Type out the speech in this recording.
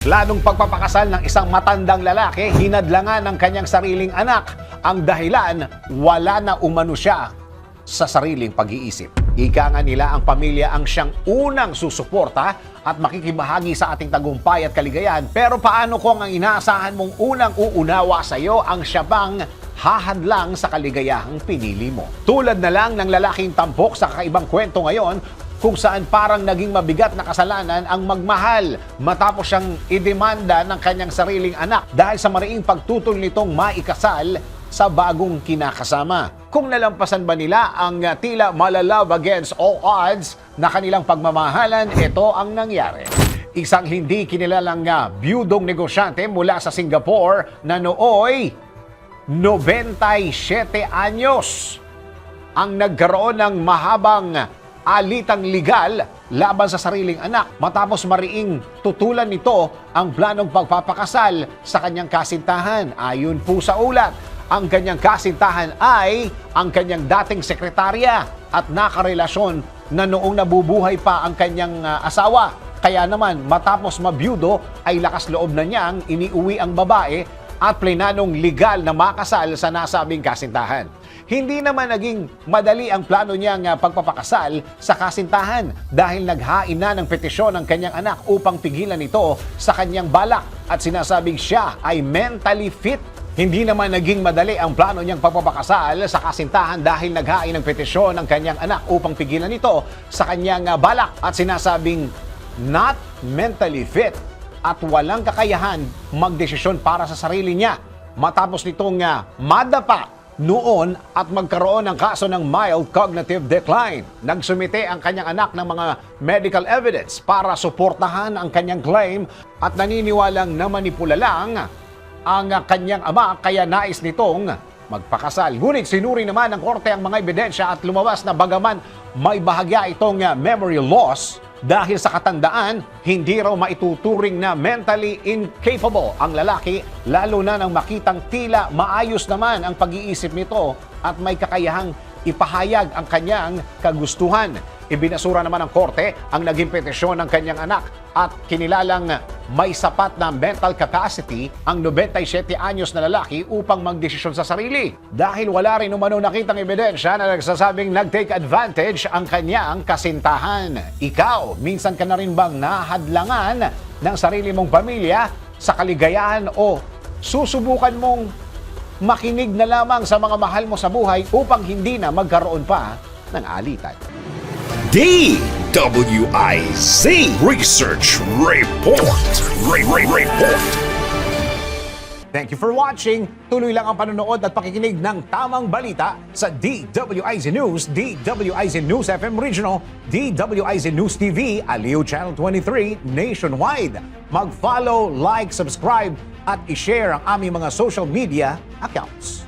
Planong pagpapakasal ng isang matandang lalaki, hinadlangan ng kanyang sariling anak. Ang dahilan, wala na umano siya sa sariling pag-iisip. Ika nga nila, ang pamilya ang siyang unang susuporta at makikibahagi sa ating tagumpay at kaligayahan. Pero paano kung ang inaasahan mong unang uunawa sa iyo ang siya bang hahadlang sa kaligayahang pinili mo? Tulad na lang ng lalaking tampok sa kakaibang kwento ngayon, kung saan parang naging mabigat na kasalanan ang magmahal matapos siyang idemanda ng kanyang sariling anak dahil sa mariing pagtutol nitong maikasal sa bagong kinakasama. Kung nalampasan ba nila ang tila malalove against all odds na kanilang pagmamahalan, ito ang nangyari. Isang hindi kinilalang biyudong negosyante mula sa Singapore na nooy 97 anyos ang nagkaroon ng mahabang alitang legal laban sa sariling anak matapos mariing tutulan nito ang planong pagpapakasal sa kanyang kasintahan. Ayon po sa ulat, ang kanyang kasintahan ay ang kanyang dating sekretarya at nakarelasyon na noong nabubuhay pa ang kanyang asawa. Kaya naman matapos mabiyudo ay lakas loob na niyang iniuwi ang babae at plenanong legal na makasal sa nasabing kasintahan. Hindi naman naging madali ang plano niyang pagpapakasal sa kasintahan dahil naghain na ng petisyon ng kanyang anak upang pigilan ito sa kanyang balak at sinasabing siya ay mentally fit. Hindi naman naging madali ang plano niyang pagpapakasal sa kasintahan dahil naghain ng petisyon ng kanyang anak upang pigilan ito sa kanyang balak at sinasabing not mentally fit at walang kakayahan magdesisyon para sa sarili niya matapos nitong madapa noon at magkaroon ng kaso ng mild cognitive decline. Nagsumite ang kanyang anak ng mga medical evidence para suportahan ang kanyang claim at naniniwalang na manipula lang ang kanyang ama kaya nais nitong magpakasal. Ngunit sinuri naman ng korte ang mga ebidensya at lumabas na bagaman may bahagya itong memory loss, dahil sa katandaan, hindi raw maituturing na mentally incapable ang lalaki, lalo na nang makitang tila maayos naman ang pag-iisip nito at may kakayahang ipahayag ang kanyang kagustuhan. Ibinasura naman ng korte ang naging petisyon ng kanyang anak at kinilalang may sapat na mental capacity ang 97 anyos na lalaki upang magdesisyon sa sarili. Dahil wala rin umano nakitang ebidensya na nagsasabing nag-take advantage ang kanyang kasintahan. Ikaw, minsan ka na rin bang nahadlangan ng sarili mong pamilya sa kaligayahan o susubukan mong makinig na lamang sa mga mahal mo sa buhay upang hindi na magkaroon pa ng alitan? DWIZ Research Report. Report. Thank you for watching. Tuloy lang ang panonood at pakikinig ng tamang balita sa DWIZ News, DWIZ News FM Regional, DWIZ News TV, Aliw Channel 23, nationwide. Mag-follow, like, subscribe, at i-share ang aming mga social media accounts.